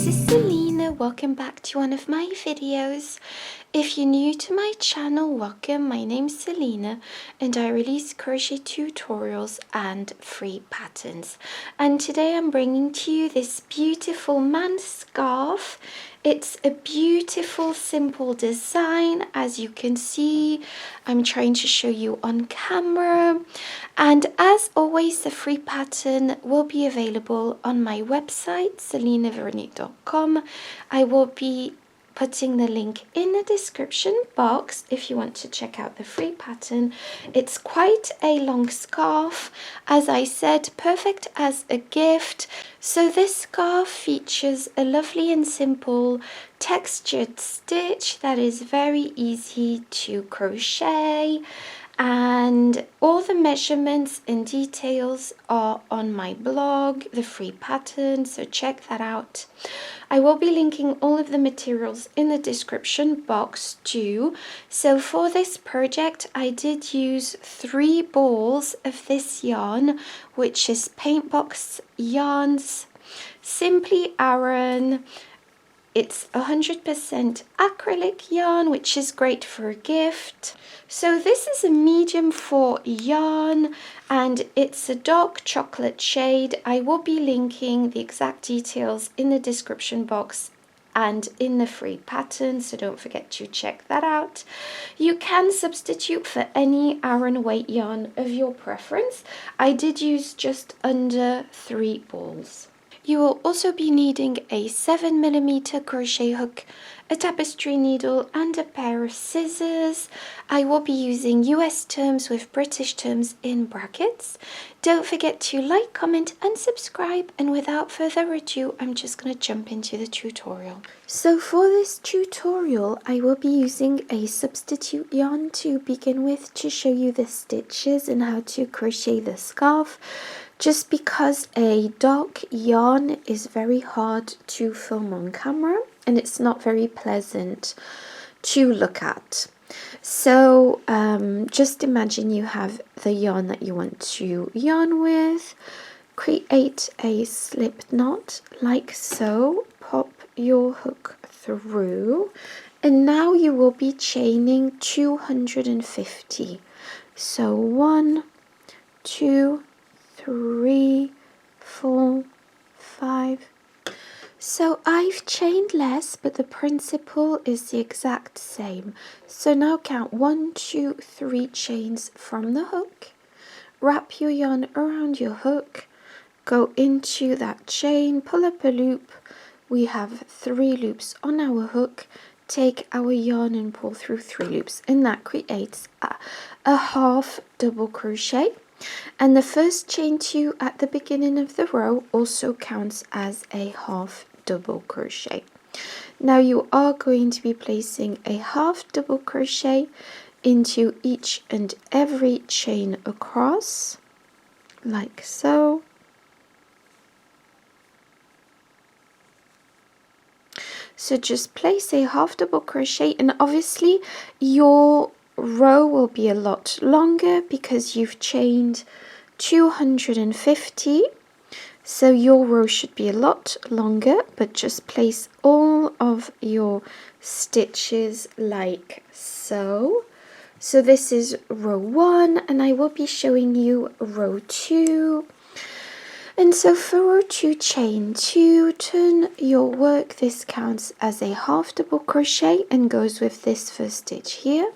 is Selina. Welcome back to one of my videos. If you're new to my channel, welcome. My name's Selina and I release crochet tutorials and free patterns. And today I'm bringing to you this beautiful man scarf. It's a beautiful, simple design. As you can see, I'm trying to show you on camera. And as always, the free pattern will be available on my website, selinaveronique.com. I will be putting the link in the description box if you want to check out the free pattern. It's quite a long scarf, as I said, perfect as a gift. So this scarf features a lovely and simple textured stitch that is very easy to crochet, and all the measurements and details are on my blog, the free pattern, so check that out. I will be linking all of the materials in the description box too. So for this project I did use 3 balls of this yarn, which is Paintbox yarns, Simply Aran. It's 100% acrylic yarn, which is great for a gift. So this is a medium 4 yarn and it's a dark chocolate shade. I will be linking the exact details in the description box and in the free pattern, so don't forget to check that out. You can substitute for any Aran weight yarn of your preference. I did use just under 3 balls. You will also be needing a 7mm crochet hook, a tapestry needle and a pair of scissors. I will be using US terms with British terms in brackets. Don't forget to like, comment and subscribe, and without further ado I'm just going to jump into the tutorial. So for this tutorial I will be using a substitute yarn to begin with to show you the stitches and how to crochet the scarf, just because a dark yarn is very hard to film on camera and it's not very pleasant to look at. So just imagine you have the yarn that you want to yarn with, create a slip knot like so, pop your hook through, and now you will be chaining 250. So 1, 2, 3, 4, 5. So I've chained less, but the principle is the exact same. So now count 1, 2, 3 chains from the hook. Wrap your yarn around your hook. Go into that chain, pull up a loop. We have 3 loops on our hook. Take our yarn and pull through 3 loops, and that creates a half double crochet. And the first chain 2 at the beginning of the row also counts as a half double crochet. Now you are going to be placing a half double crochet into each and every chain across, like so. So just place a half double crochet, and obviously your row will be a lot longer because you've chained 250, so your row should be a lot longer, but just place all of your stitches like so. So this is row 1 and I will be showing you row 2. And so for row 2, chain 2, turn your work. This counts as a half double crochet and goes with this first stitch here.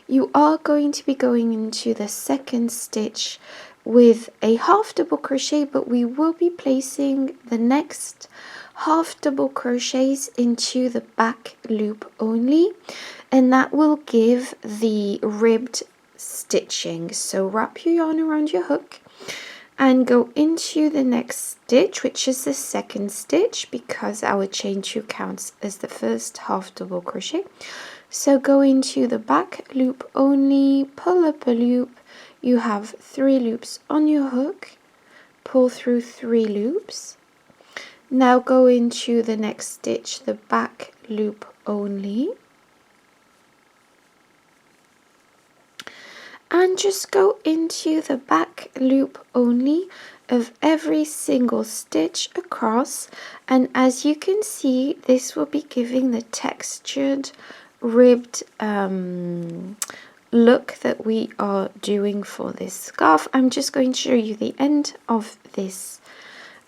You are going to be going into the second stitch with a half double crochet, but we will be placing the next half double crochets into the back loop only, and that will give the ribbed stitching. So wrap your yarn around your hook and go into the next stitch, which is the second stitch, because our chain 2 counts as the first half double crochet. So go into the back loop only, pull up a loop. You have 3 loops on your hook, pull through 3 loops. Now go into the next stitch, the back loop only. and just go into the back loop only of every single stitch across, and as you can see, this will be giving the textured ribbed look that we are doing for this scarf. I'm just going to show you the end of this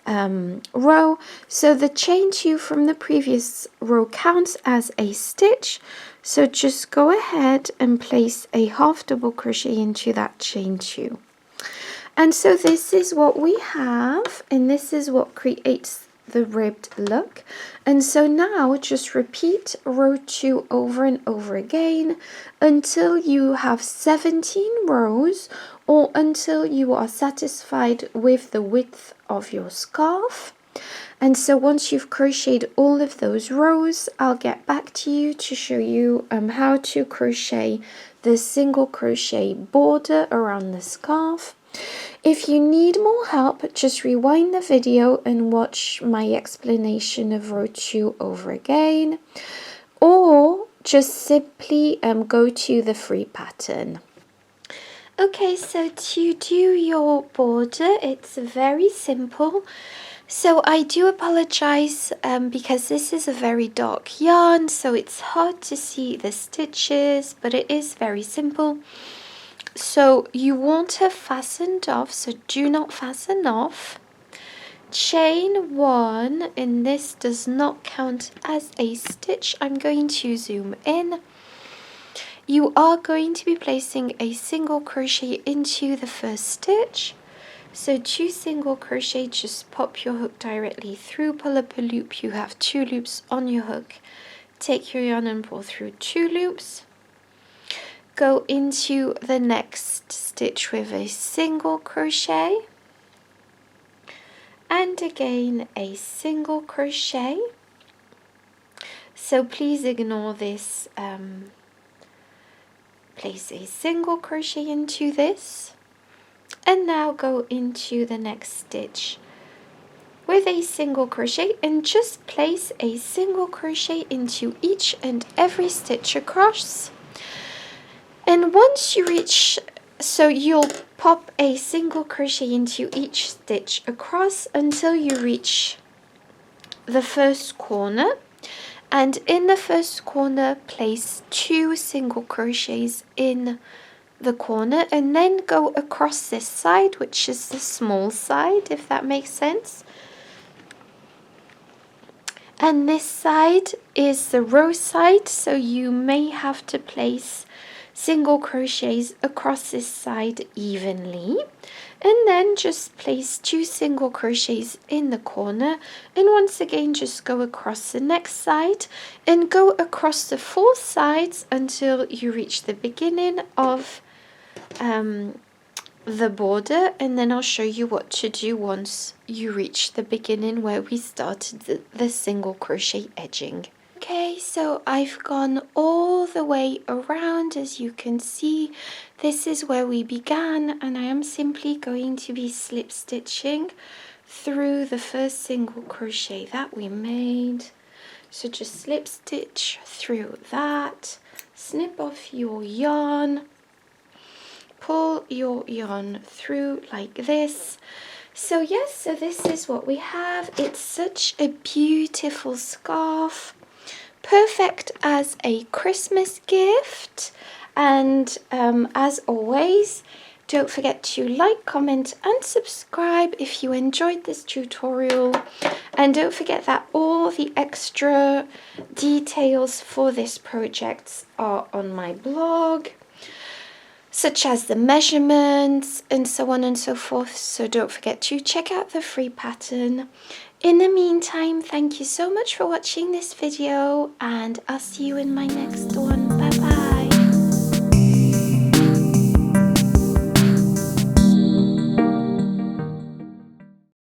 row. So the chain 2 from the previous row counts as a stitch, so just go ahead and place a half double crochet into that chain 2. And so this is what we have, and this is what creates the ribbed look. And so now just repeat row 2 over and over again until you have 17 rows, or until you are satisfied with the width of your scarf. And so once you've crocheted all of those rows, I'll get back to you to show you how to crochet the single crochet border around the scarf. If you need more help, just rewind the video and watch my explanation of row 2 over again, or just simply go to the free pattern. Okay, so to do your border, it's very simple. So I do apologize because this is a very dark yarn, so it's hard to see the stitches, but it is very simple. So you won't have fastened off, so do not fasten off. Chain 1, and this does not count as a stitch. I'm going to zoom in. You are going to be placing a single crochet into the first stitch. So 2 single crochet, just pop your hook directly through, pull up a loop. You have 2 loops on your hook. Take your yarn and pull through 2 loops. Go into the next stitch with a single crochet, and again a single crochet. So please ignore this. Place a single crochet into this, and now go into the next stitch with a single crochet, and just place a single crochet into each and every stitch across. And once you reach, so you'll pop a single crochet into each stitch across until you reach the first corner, and in the first corner place 2 single crochets in the corner, and then go across this side, which is the small side, if that makes sense. And this side is the row side, so you may have to place single crochets across this side evenly, and then just place 2 single crochets in the corner, and once again just go across the next side and go across the 4 sides until you reach the beginning of the border, and then I'll show you what to do once you reach the beginning where we started the single crochet edging. Okay, so I've gone all the way around. As you can see, this is where we began, and I am simply going to be slip stitching through the first single crochet that we made. So just slip stitch through that, snip off your yarn, pull your yarn through like this. So yes, so this is what we have. It's such a beautiful scarf, perfect as a Christmas gift. And as always, don't forget to like, comment and subscribe if you enjoyed this tutorial, and don't forget that all the extra details for this project are on my blog, such as the measurements and so on and so forth, so don't forget to check out the free pattern. In the meantime, thank you so much for watching this video, and I'll see you in my next one.